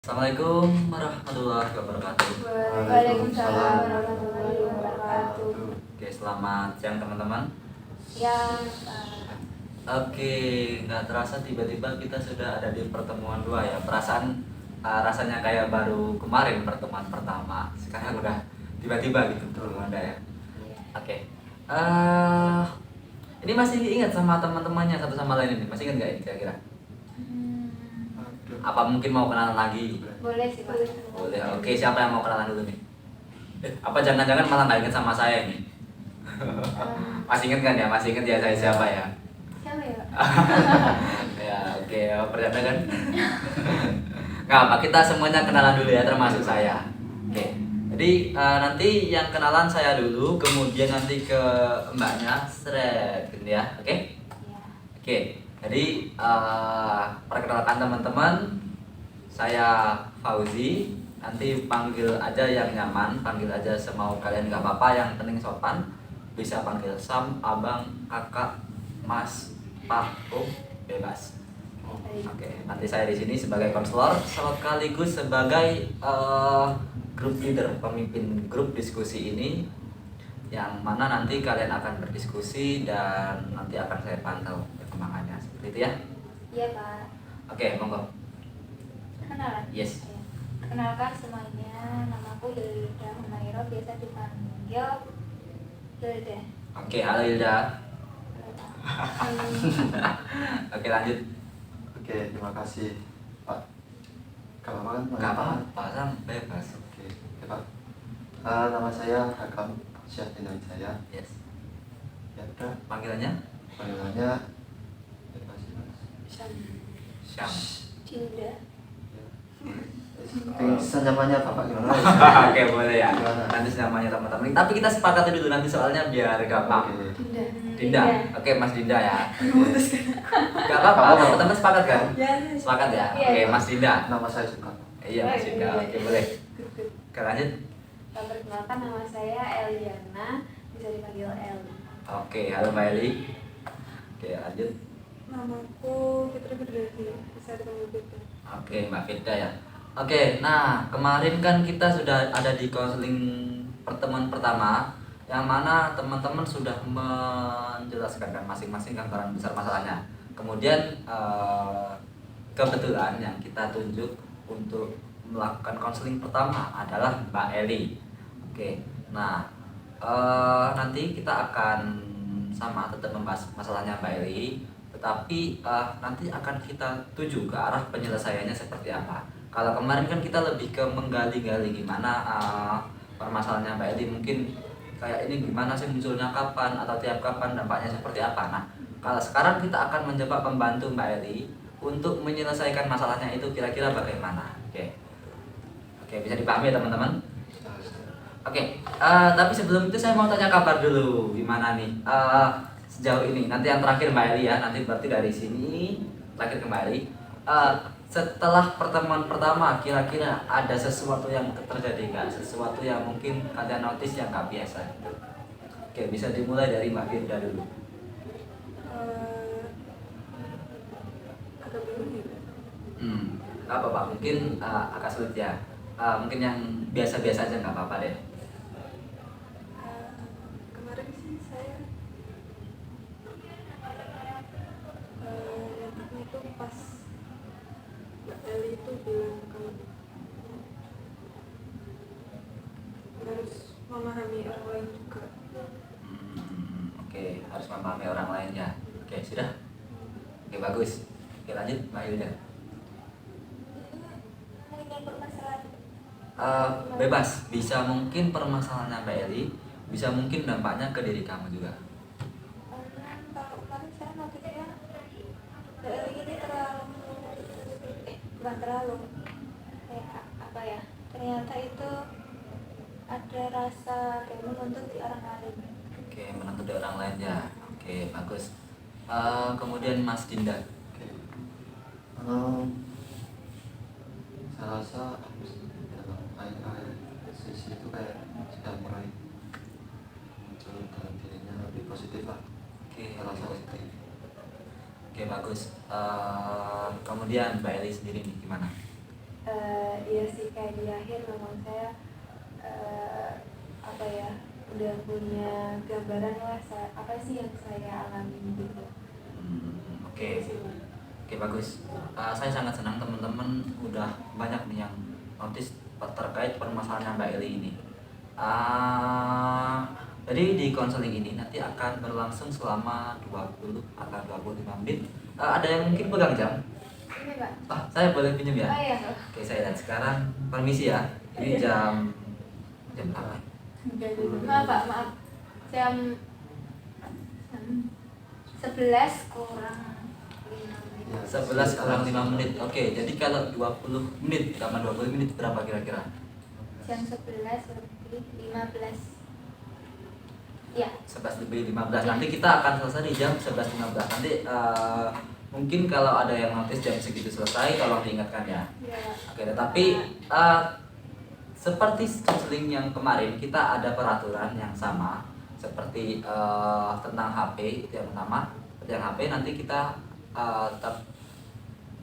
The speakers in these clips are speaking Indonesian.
Assalamualaikum warahmatullahi wabarakatuh. Waalaikumsalam warahmatullahi wabarakatuh. Oke, selamat siang teman-teman. Yang Oke, nggak terasa tiba-tiba kita sudah ada di pertemuan 2 ya. Perasaan rasanya kayak baru kemarin pertemuan pertama. Sekarang udah tiba-tiba gitu pertemuan ya. Oke. eh ini masih ingat sama teman-temannya satu sama lain ini? Masih ingat nggak ini kira-kira? Apa mungkin mau kenalan lagi? boleh sih Pak. Boleh. Oke, siapa yang mau kenalan dulu nih? Apa jangan-jangan malah nggak ingat sama saya ini? Masih ingat kan ya? Masih ingat ya saya siapa ya? Siapa ya Pak? Ya, oke, percaya kan? Nggak apa, kita semuanya kenalan dulu ya, termasuk saya. Oke, jadi nanti yang kenalan saya dulu, kemudian nanti ke mbaknya, seret, gitu ya, oke? Ya. Oke, jadi perkenalkan teman-teman, saya Fauzi. Nanti panggil aja yang nyaman, panggil aja semau kalian, nggak apa-apa, yang penting sopan. Bisa panggil Sam, Abang, Kakak, Mas, Pak, Om, bebas. Oke, nanti saya di sini sebagai konselor sekaligus sebagai group leader, pemimpin grup diskusi ini, yang mana nanti kalian akan berdiskusi dan nanti akan saya pantau perkembangannya. Seperti itu ya. Iya Pak. Oke, monggo. Kenalan. Yes. Ya. Kenalkan semuanya, namaku Hilda Humaira, biasa dipanggil Hilda. Oke, halo Hilda. Oke, lanjut. Oke, terima kasih Pak. Gak apa-apa kan? Nggak apa-apa, Sam, bebas. Oke, Pak. Nama saya Hakam Syahidin Wijaya. Yes. Ya udah, Panggilannya panggilannya bebas sih, Mas. Syam. Dinda. Ya. Senyamannya Bapak gimana? Oke, boleh ya. Gimana? Nanti namanya teman-teman. Tapi kita sepakat dulu nanti soalnya biar gampang. Oke. Dinda. Dinda. Oke, Mas Dinda ya. Memutuskan. Gak apa-apa, teman-teman sepakat kan? Ya. Sepakat ya. Iya. Oke, Mas Dinda. Nama saya juga. Iya, Mas Dinda. Oke, boleh. Oke, lanjut. Perkenalkan, nama saya Eliana, bisa dipanggil Eli. Oke, halo Mbak Eli. Oke, lanjut. Namaku Fitri Firdausi, bisa dipanggil Fitri. Oke, Mbak Firda ya. Oke, nah kemarin kan kita sudah ada di konseling pertemuan pertama, yang mana teman-teman sudah menjelaskan kan masing-masing gambaran besar masalahnya. Kemudian kebetulan yang kita tunjuk untuk melakukan konseling pertama adalah Mbak Eli. Oke, nah nanti kita akan sama tetap membahas masalahnya Mbak Eli, tetapi nanti akan kita tuju ke arah penyelesaiannya seperti apa. Kalau kemarin kan kita lebih ke menggali-gali gimana permasalahannya Mbak Eli, mungkin kayak ini gimana sih munculnya kapan atau tiap kapan, dampaknya seperti apa. Nah, kalau sekarang kita akan mencoba membantu Mbak Eli untuk menyelesaikan masalahnya itu kira-kira bagaimana. Oke, bisa dipahami ya teman-teman? Oke, tapi sebelum itu saya mau tanya kabar dulu, gimana nih sejauh ini. Nanti yang terakhir Mbak Eli ya, nanti berarti dari sini terakhir ke Mbak Eli. Setelah pertemuan pertama, kira-kira ada sesuatu yang terjadi nggak? Sesuatu yang mungkin kalian notice yang nggak biasa gitu. Oke, bisa dimulai dari Mbak Firda dulu. Agak bingung gitu. Nggak apa-apa, mungkin agak sulit ya. Mungkin yang biasa-biasa aja nggak apa-apa deh. Kemarin sih saya lihatnya itu pas Mbak Eli itu bilang kalau harus memahami orang lain juga. Oke, harus memahami orang lain ya. Oke, sudah. Oke, bagus. Oke, lanjut Mbak Hilda. Bebas, bisa mungkin permasalahannya Mbak Eli, bisa mungkin dampaknya ke diri kamu juga. Kalau kemarin saya notisnya Mbak Eli ini bukan terlalu kayak apa ya, ternyata itu ada rasa kayak menuntut di orang lain. Oke, menuntut di orang lain ya. Oke, bagus. Kemudian Mas Dinda. Oke. Saya rasa dalam akhir-akhir sisi itu kayak sudah mulai muncul dalam dirinya lebih positif lah. Oke, Saya rasa seperti itu. Oke, bagus. Kemudian Mbak Eli sendiri nih gimana? Iya sih, kayak di akhir memang saya apa ya, udah punya gambaran lah apa sih yang saya alami gitu. Oke. Gitu sih, Bang. Oke, bagus. Saya sangat senang teman-teman udah banyak nih yang notice terkait permasalahan Mbak Eli ini. Jadi di konseling ini nanti akan berlangsung selama 20 atau 25 menit. Ada yang mungkin pegang jam? Ini Pak. Saya boleh pinjam ya? Oh iya. Oke, saya lihat sekarang. Permisi ya. Ini jam apa? Maaf Pak, maaf. Jam 11 kurang 5 menit. 11 kurang 5 menit. Oke, jadi kalau 20 menit tambah 20 menit berapa kira-kira? Jam 11 lebih 15. Ya. 11 lebih 15. Nanti kita akan selesai di jam 11.15. Nanti mungkin kalau ada yang notice jam segitu selesai, tolong diingatkan ya. Ya. Oke, tetapi seperti counseling yang kemarin kita ada peraturan yang sama seperti tentang HP itu yang pertama. Yang HP nanti kita tetap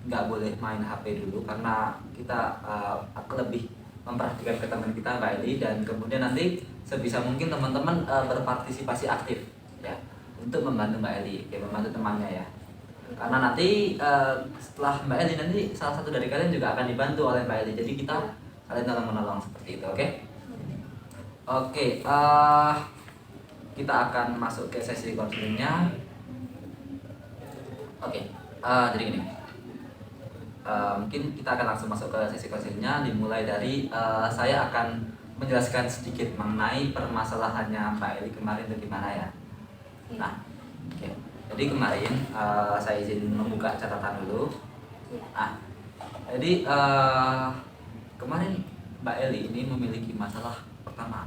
nggak boleh main HP dulu karena kita lebih memperhatikan ke teman kita Mbak Eli, dan kemudian nanti sebisa mungkin teman-teman berpartisipasi aktif ya untuk membantu Mbak Eli, ya, membantu temannya ya. Karena nanti setelah Mbak Eli nanti salah satu dari kalian juga akan dibantu oleh Mbak Eli. Jadi kita kalian tolong menolong seperti itu, oke? Oke, kita akan masuk ke sesi konselingnya. Oke, jadi gini. Mungkin kita akan langsung masuk ke sesi konselingnya, dimulai dari saya akan menjelaskan sedikit mengenai permasalahannya Mbak Eli kemarin itu gimana ya. Nah, oke. Jadi kemarin saya izin membuka catatan dulu. Jadi kemarin Mbak Eli ini memiliki masalah pertama,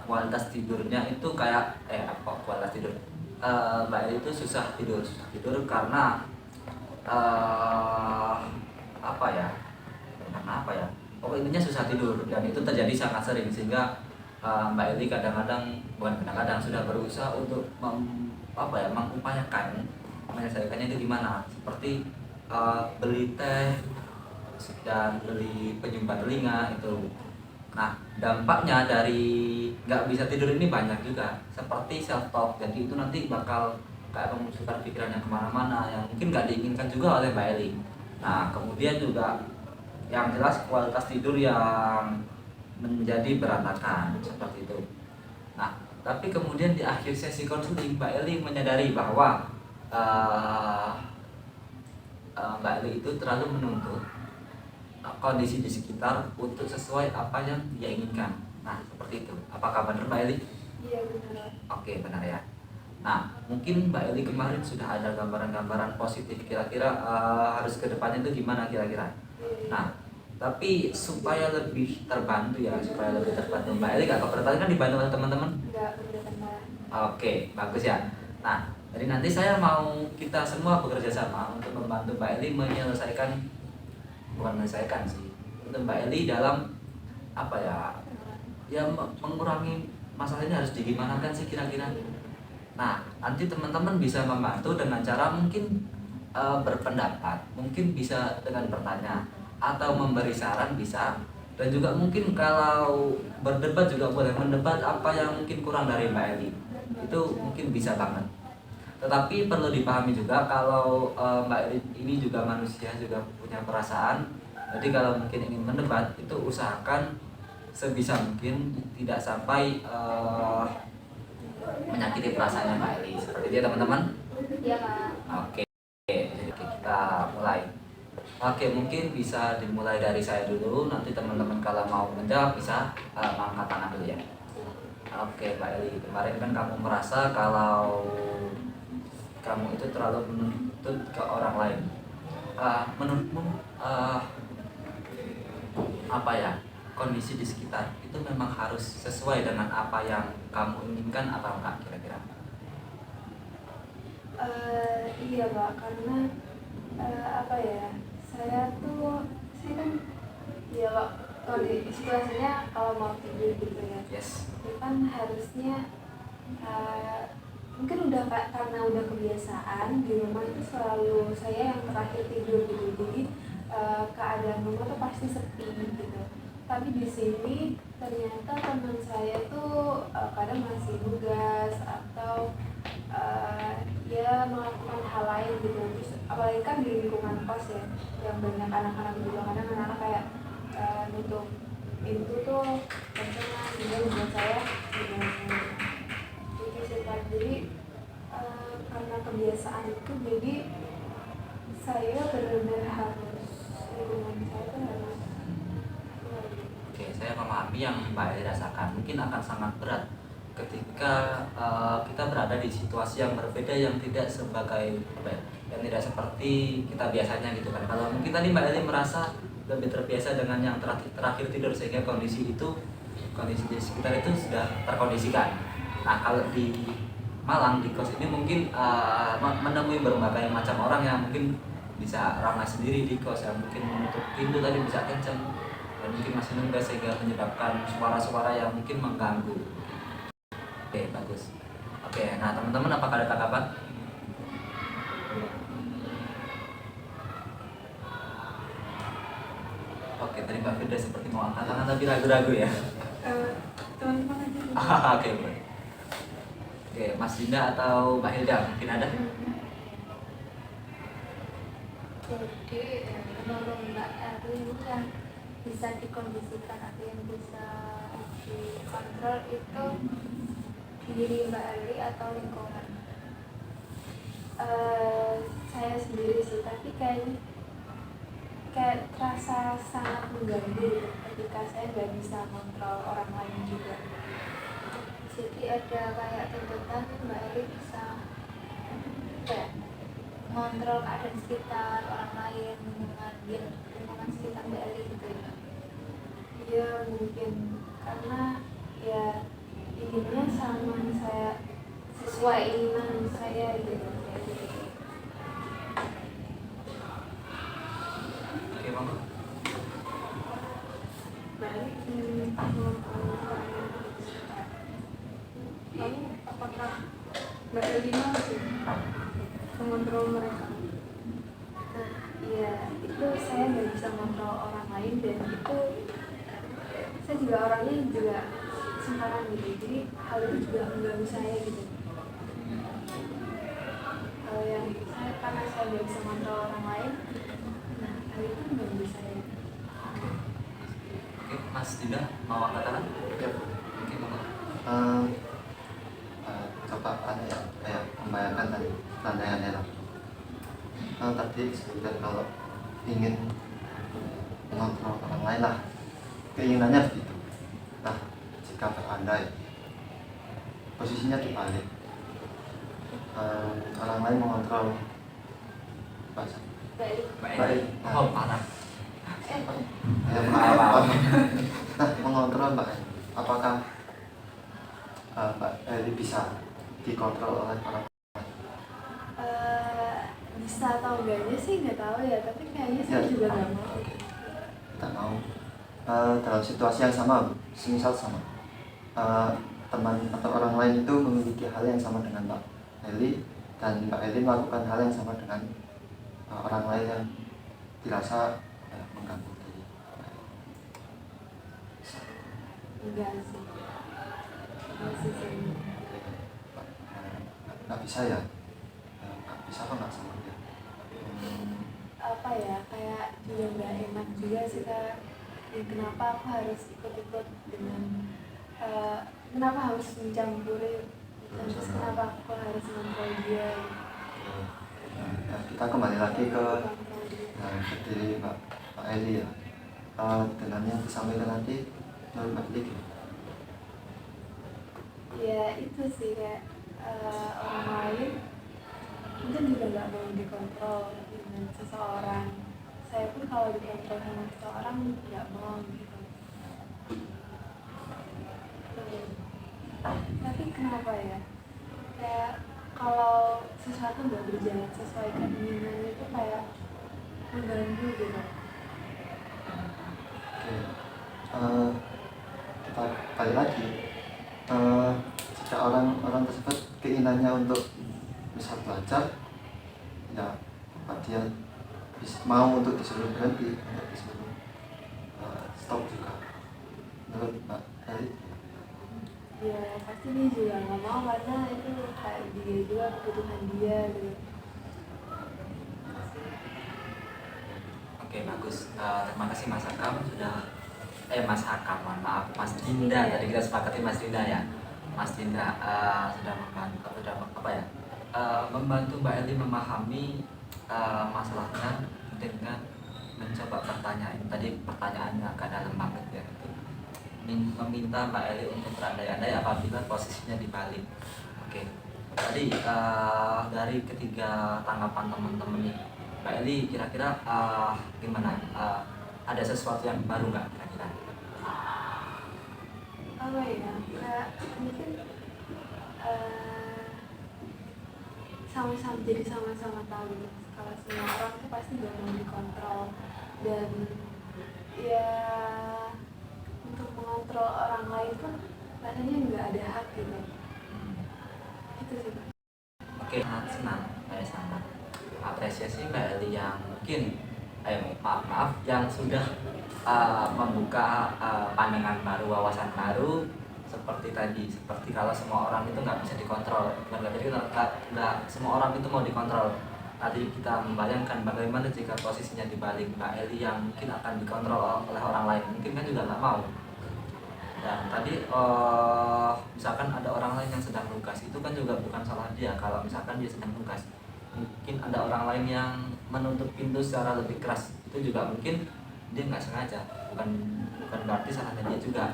kualitas tidurnya itu kayak kualitas tidur. Mbak Eli itu susah tidur karena karena apa ya? Pokoknya intinya susah tidur, dan itu terjadi sangat sering sehingga Mbak Eli sudah berusaha untuk mengupayakan menyelesaikannya itu gimana, seperti beli teh dan beli penyumbat telinga itu. Nah, dampaknya dari nggak bisa tidur ini banyak juga, seperti self talk. Jadi itu nanti bakal kayak memunculkan pikiran yang kemana-mana yang mungkin nggak diinginkan juga oleh Mbak Eli. Nah, kemudian juga yang jelas kualitas tidur yang menjadi berantakan seperti itu. Nah, tapi kemudian di akhir sesi konseling Mbak Eli menyadari bahwa Mbak Eli itu terlalu menuntut kondisi di sekitar untuk sesuai apa yang dia inginkan. Nah, seperti itu. Apakah benar Mbak Eli? Iya, benar. Oke, benar ya. Nah, mungkin Mbak Eli kemarin sudah ada gambaran-gambaran positif kira-kira harus ke depannya itu gimana kira-kira. Nah, tapi supaya lebih terbantu Mbak Eli gak keberatan kan dibantu oleh teman-teman? Enggak keberatan malah. Oke, bagus ya. Nah, jadi nanti saya mau kita semua bekerja sama untuk membantu Mbak Eli untuk Mbak Eli dalam mengurangi masalah ini harus digimanakan sih kira-kira. Nah, nanti teman-teman bisa membantu dengan cara mungkin berpendapat, mungkin bisa dengan bertanya atau memberi saran bisa, dan juga mungkin kalau berdebat juga boleh, mendebat apa yang mungkin kurang dari Mbak Eli itu mungkin bisa banget. Tetapi perlu dipahami juga kalau Mbak Eli ini juga manusia, juga punya perasaan. Jadi kalau mungkin ingin mendebat itu usahakan sebisa mungkin tidak sampai menyakiti perasaannya Mbak Eli. Seperti itu ya teman-teman. Iya Kak. Oke, jadi kita mulai. Oke, mungkin bisa dimulai dari saya dulu. Nanti teman-teman kalau mau menjawab bisa angkat tangan dulu ya. Oke, Mbak Eli, kemarin kan kamu merasa kalau kamu itu terlalu menuntut ke orang lain. Menurutmu kondisi di sekitar itu memang harus sesuai dengan apa yang kamu inginkan atau enggak kira-kira? Iya Pak, karena saya kan ya Pak, kalau di situasinya kalau mau tidur gitu ya. Yes. Itu kan harusnya mungkin udah karena udah kebiasaan di rumah itu selalu saya yang terakhir tidur gitu. Jadi keadaan rumah tuh pasti sepi gitu. Tapi di sini ternyata teman saya tuh kadang masih nugas atau dia melakukan hal lain gitu. Terus apalagi kan di lingkungan kos ya, yang banyak anak-anak juga, kadang anak-anak kayak nutup pintu tuh kencengan, juga membuat saya gitu sih Kak. Jadi karena kebiasaan itu, jadi saya benar-benar harus lingkungan saya tuh harus Oke, saya memahami yang Mbak Eli rasakan. Mungkin akan sangat berat ketika kita berada di situasi yang berbeda, yang tidak sebagai apa ya, yang tidak seperti kita biasanya gitu kan. Kalau mungkin tadi Mbak Eli merasa lebih terbiasa dengan yang terakhir tidur, sehingga kondisi di sekitar itu sudah terkondisikan. Nah, kalau di Malang di kos ini mungkin menemui berbagai macam orang yang mungkin bisa ramai sendiri di kos, yang mungkin menutup pintu tadi bisa kencang, dan mungkin masih nunggu sehingga menyebabkan suara-suara yang mungkin mengganggu. Oke, bagus. Oke, nah teman-teman, apakah ada tanggapan? Oke, tadi Mbak Firda seperti mau angkat tangan tapi ragu-ragu ya. teman-teman aja. Oke, boleh. Oke, Mas Dinda atau Mbak Hilda mungkin ada? Jadi menurut Mbak Erwin yang bisa dikondisikan atau yang bisa dikontrol itu diri Mbak Erwin atau lingkungan? Saya sendiri sih, tapi kayak terasa sangat mengganggu ketika saya nggak bisa kontrol orang lain juga. Jadi ada kayak tuntutan Mbak Erwin bisa kayak ngontrol keadaan sekitar orang lain, lingkungan sekitar Mbak Eli gitu ya. Ya mungkin karena ya inginnya sama saya, sesuai keinginan saya gitu. Oke, monggo. Baik, lalu apakah Mbak Eli masih mengontrol mereka? Nah, iya, itu saya nggak bisa mengontrol orang lain, dan itu saya juga orangnya juga sembarangan gitu, jadi hal itu juga mengganggu saya gitu. Kalau yang saya, karena saya nggak bisa mengontrol orang lain, nah hal itu mengganggu saya. Oke, Mas Dinda mau angkat tangan? Ya. Oke, monggo. Coba ada ya, kayak membayangkan tadi tanda-tanda tadi disebutkan kalau ingin mengontrol orang lain lah, keinginannya begitu. Nah, jika berandai posisinya dibalik, orang lain mengontrol bahasa Baik. baik, Oh, parah. ya, mengontrol. Nah, mengontrol Mbak, apakah Mbak Eli bisa dikontrol oleh orang? Bisa atau enggaknya sih nggak tahu ya, tapi kayaknya saya juga nggak mau. Tidak mau. Dalam situasi yang sama, semisal sama, teman atau orang lain itu memiliki hal yang sama dengan Mbak Eli, dan Mbak Eli melakukan hal yang sama dengan orang lain yang dirasa mengganggu diri. Enggak sih. Enggak sih saya. Nggak bisa ya? Nggak bisa apa nggak sama dia? Apa ya, kayak juga nggak enak juga sih Kak. Ya, kenapa aku harus ikut-ikut dengan kenapa harus mencampuri, dan terus kenapa aku harus mengontrol dia. Nah, kita kembali lagi ke diri Mbak Eli ya. Dengan yang disampaikan nanti menurut Mbak Eli gimana? Ya itu sih kayak orang lain mungkin juga nggak mau dikontrol dengan seseorang. Saya pun kalau dikontrol sama seseorang nggak mau gitu. Tapi kenapa ya? Kayak kalau sesuatu nggak berjalan sesuai keinginan itu kayak mengganggu gitu. Oke, kita balik lagi. Jika orang tersebut keinginannya untuk bisa belajar, ya apa dia mau untuk disuruh berhenti, untuk disuruh stop juga. Menurut Mbak Eli? Ya pasti dia juga nggak mau karena itu kayak dia juga kebutuhan dia gitu. Oke, bagus. Terima kasih Mas Hakam sudah Mas Hakam, mohon maaf, Mas Dinda. Tadi kita sepakati Mas Dinda ya. Mas Dinda sudah membantu, sudah apa ya? Membantu Mbak Eli memahami masalahnya dengan mencoba pertanyaan. Tadi pertanyaannya agak dalam banget ya. Meminta Mbak Eli untuk berandai-andai apabila posisinya dibalik. Oke. Tadi dari ketiga tanggapan teman-teman nih, Mbak Eli kira-kira gimana? Ada sesuatu yang baru nggak kira-kira? Apa ya, kayak mungkin sama-sama jadi sama-sama tahu gitu. Kalau semua orang tuh pasti gak mau dikontrol, dan ya untuk mengontrol orang lain pun rasanya nggak ada hak gitu. Itu sih Pak. Oke, sangat senang, saya sangat apresiasi Mbak Eli yang mungkin maaf yang sudah membuka pandangan baru, wawasan baru, seperti tadi, seperti kalau semua orang itu nggak bisa dikontrol. Jadi nggak semua orang itu mau dikontrol. Tadi kita membayangkan bagaimana jika posisinya dibalik, Mbak Eli yang mungkin akan dikontrol oleh orang lain, mungkin kan juga nggak mau. Dan tadi misalkan ada orang lain yang sedang nugas, itu kan juga bukan salah dia kalau misalkan dia sedang nugas. Mungkin ada orang lain yang menutup pintu secara lebih keras, itu juga mungkin dia nggak sengaja, bukan berarti salahnya dia juga.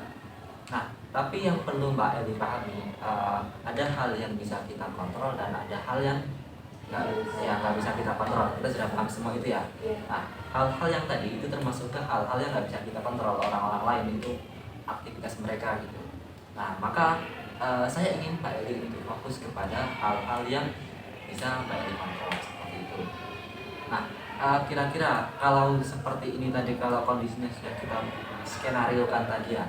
Nah, tapi yang perlu Mbak Eli pahami, ada hal yang bisa kita kontrol dan ada hal yang nggak bisa kita kontrol. Kita sudah paham semua itu ya. Nah, hal-hal yang tadi itu termasuk ke hal-hal yang nggak bisa kita kontrol, orang-orang lain itu aktivitas mereka gitu. Nah, maka saya ingin Mbak Eli untuk fokus kepada hal-hal yang bisa Mbak Eli kontrol seperti itu. Nah, kira-kira kalau seperti ini tadi, kalau kondisinya sudah kita skenario kan tadi ya,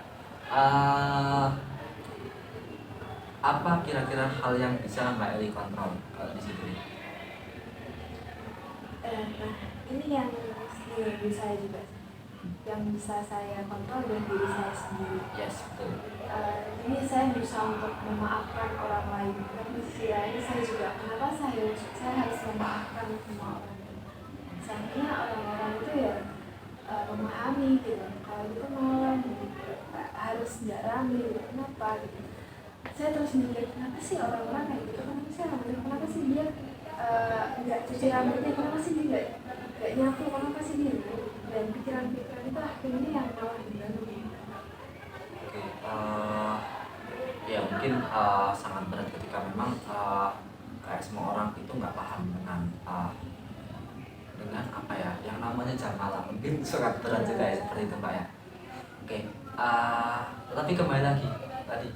apa kira-kira hal yang bisa Mbak Eli kontrol kalau di situ? Nah, ini yang diri saya juga, yang bisa saya kontrol dan diri saya sendiri. Yes, betul. Ini saya berusaha untuk memaafkan orang lain, tapi di sisi lain saya juga, kenapa saya harus memaafkan semua orang? Seharusnya orang-orang itu ya memahami gitu, kalau itu malam gitu, harus nggak rame gitu. Kenapa gitu? Saya terus mikir, kenapa sih orang-orang kayak gitu? Kenapa sih dia nggak cuci rambutnya? Kenapa sih dia nggak nyapu? Kenapa sih dia? Dan pikiran-pikiran itu akhirnya yang malah diganggu. Oke, ya mungkin sangat berat ketika memang kayak semua orang itu nggak paham dengan apa ya yang namanya jam malam, mungkin sangat berat juga ya seperti itu Pak ya. Oke, tetapi kembali lagi tadi,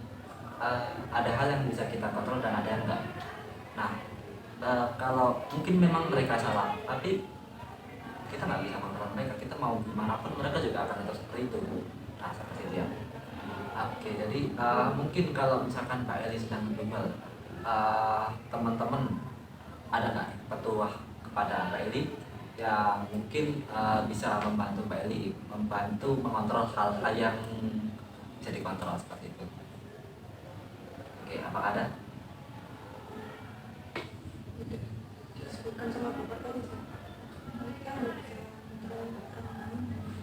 ada hal yang bisa kita kontrol dan ada yang enggak. Nah, kalau mungkin memang mereka salah, tapi kita nggak bisa kontrol mereka, kita mau gimana pun mereka juga akan tetap seperti itu. Nah, seperti itu ya. Oke, jadi mungkin kalau misalkan Mbak Eli sedang mendumel, teman-teman ada nggak petuah kepada Mbak Eli yang mungkin bisa membantu Mbak Eli membantu mengontrol hal-hal yang bisa dikontrol seperti itu? Oke, apakah ada? Bukan sama bapak tadi.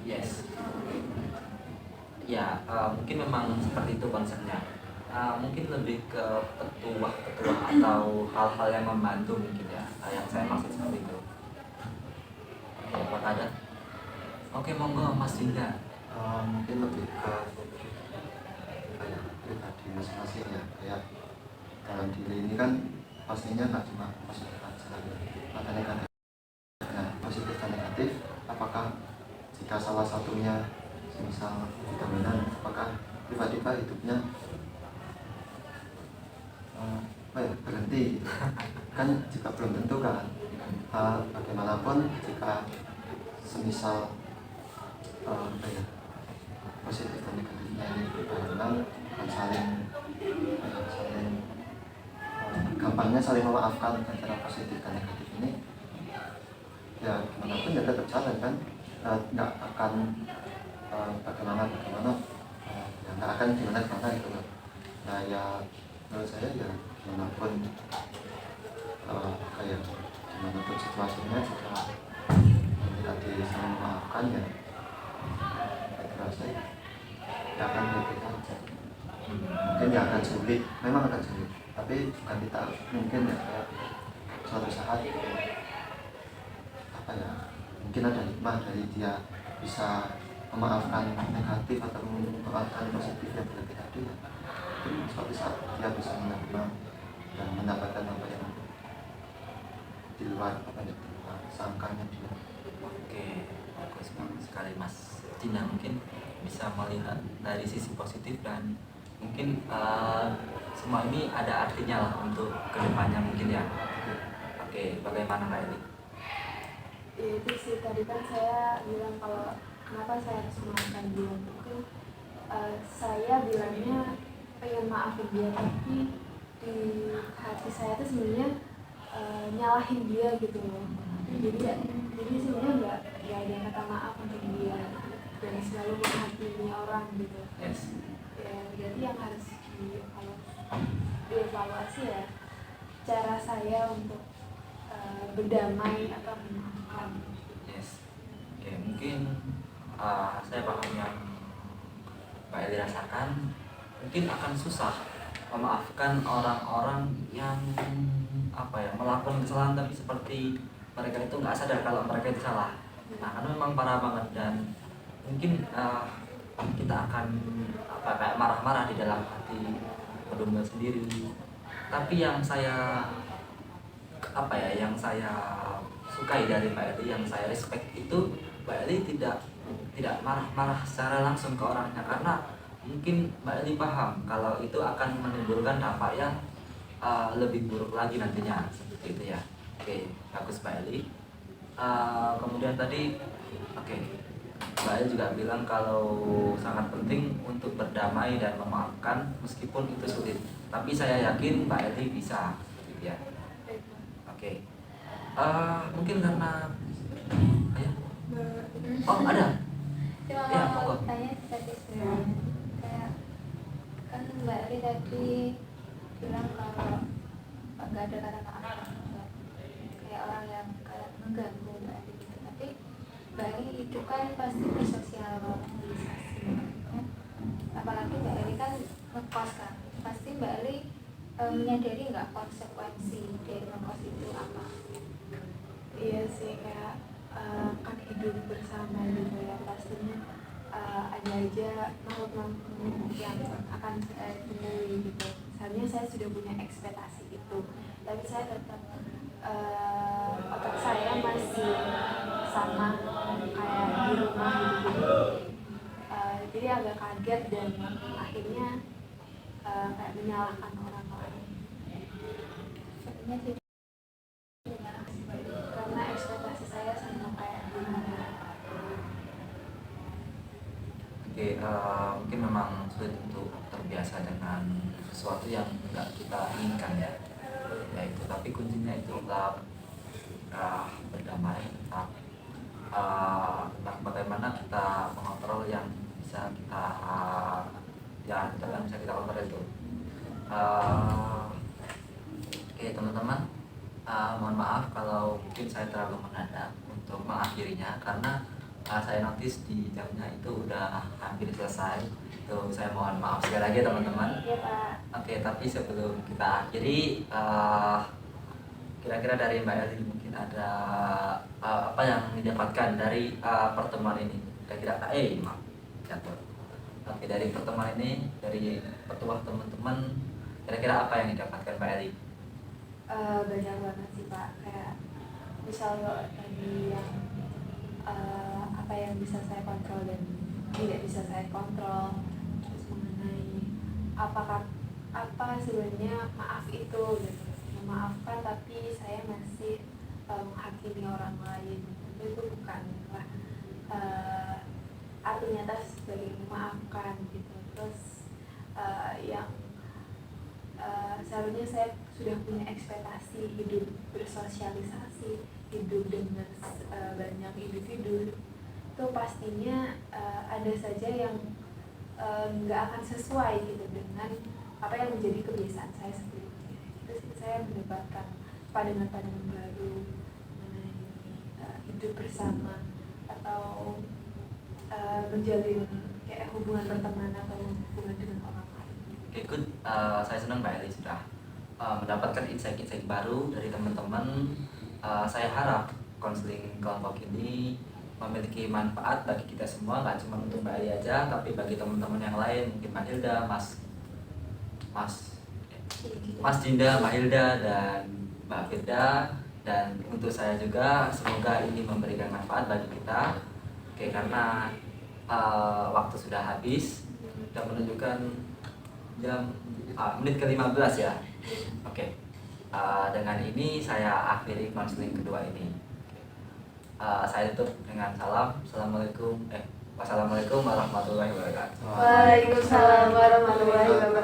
Yes. Ya, mungkin memang seperti itu konsepnya. Mungkin lebih ke petuah-petuah atau hal-hal yang membantu mungkin ya, yang saya maksud seperti itu. Oke, apakah ada? Oke, monggo Mas Dinda. Mungkin lebih ke kayak pribadi masing-masing ya, kayak dalam diri ini kan pastinya nggak cuma positif aja, ada negatif. Nah, positif dan negatif, apakah jika salah satunya misal dominan, apakah tiba-tiba hidupnya berhenti gitu. Kan juga belum tentu kan. Bagaimanapun jika semisal positif dan negatifnya ini berbarengan dan saling gampangnya saling memaafkan antara positif dan negatif ini, ya gimana pun ya tetap jalan kan, nggak akan bagaimana ya nggak akan gimana gitu loh. Nah ya menurut saya ya gimana pun kayak gimana pun situasinya jika tadi saling memaafkan ya saya rasa ya akan baik aja. Mungkin ya akan sulit, memang akan sulit, tapi bukan kita mungkin ya kayak suatu saat apa ya, mungkin ada hikmah dari dia bisa memaafkan negatif atau memaafkan positif yang berlebih tadi ya. Mungkin suatu saat dia bisa menerima dan mendapatkan apa yang di luar apa yang di luar sangkanya dia. Oke, bagus banget sekali Mas Dina, mungkin bisa melihat dari sisi positif dan mungkin semua ini ada artinya lah untuk kedepannya mungkin ya. Oke, bagaimana Kak Eli? Ya itu sih, tadi kan saya bilang kalau kenapa saya harus memaafkan dia, mungkin saya bilangnya pengen maafin dia, tapi di hati saya tuh sebenarnya nyalahin dia gitu loh. Jadi sebenarnya nggak ada kata maaf untuk dia dan selalu menghakimi orang gitu. Yes. Ya jadi yang harus dievaluasi ya cara saya untuk berdamai atau memaafkan. Yes. Oke, mungkin saya paham yang Mbak Eli rasakan. Mungkin akan susah memaafkan orang-orang yang melakukan kesalahan tapi seperti mereka itu nggak sadar kalau mereka itu salah. Nah, kan memang parah banget dan mungkin kita akan kayak marah-marah di dalam hati berdua sendiri. Tapi yang saya sukai dari Mbak Eli, yang saya respect itu Mbak Eli tidak marah-marah secara langsung ke orangnya, karena mungkin Mbak Eli paham kalau itu akan menimbulkan dampak yang lebih buruk lagi nantinya, seperti itu ya. Oke, bagus Mbak Eli. Kemudian tadi Mbak Eli juga bilang kalau sangat penting untuk berdamai dan memaafkan meskipun itu sulit. Tapi saya yakin Mbak Eli bisa, gitu ya. Oke. Mungkin karena ada. Cuma Ya, mau pokok. tanya tadi sebenarnya kayak kan Mbak Ri tadi bilang kalau nggak ada kata maaf, kayak orang yang kayak mengganggu Mbak Ri gitu. Tapi Mbak Ri itu kan pasti bersosialisasi, apalagi Mbak Ri kan ngekos kan, pasti Mbak Ri menyadari nggak konsekuensi dari ngekos itu apa? Iya sih, kayak kan hidup bersama gitu ya, pastinya ada aja makhluk-makhluk yang akan saya temui gitu. Sebenarnya saya sudah punya ekspektasi itu, tapi saya tetap otak saya masih sama kayak di rumah gitu. Jadi agak kaget dan akhirnya kayak menyalahkan orang lain. Sebenarnya sih karena ekspektasi saya sama kayak gimana. Oke, mungkin memang sulit untuk terbiasa dengan sesuatu yang nggak kita inginkan ya. Ya itu, tapi kuncinya itu tetap berdamai, tetap bagaimana kita mengontrol yang bisa kita bisa kita kontrol itu. Oke teman-teman, mohon maaf kalau mungkin saya terlalu mendadak untuk mengakhirinya, karena saya notice di jamnya itu udah hampir selesai. Itu saya mohon maaf sekali lagi teman-teman. Iya Pak. Oke, tapi sebelum kita akhiri, kira-kira dari Mbak Eli mungkin ada apa yang didapatkan dari pertemuan ini? Kira-kira jatuh. Oke, dari pertemuan ini, dari pertemuan teman-teman, kira-kira apa yang didapatkan Mbak Eli? Banyak banget sih Pak, kayak misalnya tadi yang apa yang bisa saya kontrol dan tidak bisa saya kontrol, terus mengenai apa sebenarnya maaf itu gitu, memaafkan tapi saya masih menghakimi orang lain, itu bukanlah artinya atas sebagai memaafkan gitu. Terus yang seharusnya saya sudah punya ekspektasi hidup bersosialisasi, hidup dengan banyak individu itu pastinya ada saja yang nggak akan sesuai gitu dengan apa yang menjadi kebiasaan saya sebelumnya. Itu sih saya mendapatkan pandangan-pandangan baru mengenai hidup bersama atau menjalin kayak hubungan pertemanan atau hubungan dengan orang lain. Oke, good. Saya senang Mbak Eli sudah mendapatkan insight-insight baru dari teman-teman. Saya harap konseling kelompok ini memiliki manfaat bagi kita semua, nggak cuma untuk Mbak Eli aja, tapi bagi teman-teman yang lain, mungkin Mbak Hilda, Mas Dinda, Mbak Hilda, dan Mbak Firda, dan untuk saya juga. Semoga ini memberikan manfaat bagi kita. Oke, karena waktu sudah habis, sudah menunjukkan jam menit ke-15 ya. Oke, dengan ini saya akhiri konseling kedua ini. Saya tutup dengan salam. Wassalamualaikum warahmatullahi wabarakatuh. Waalaikumsalam warahmatullahi wabarakatuh.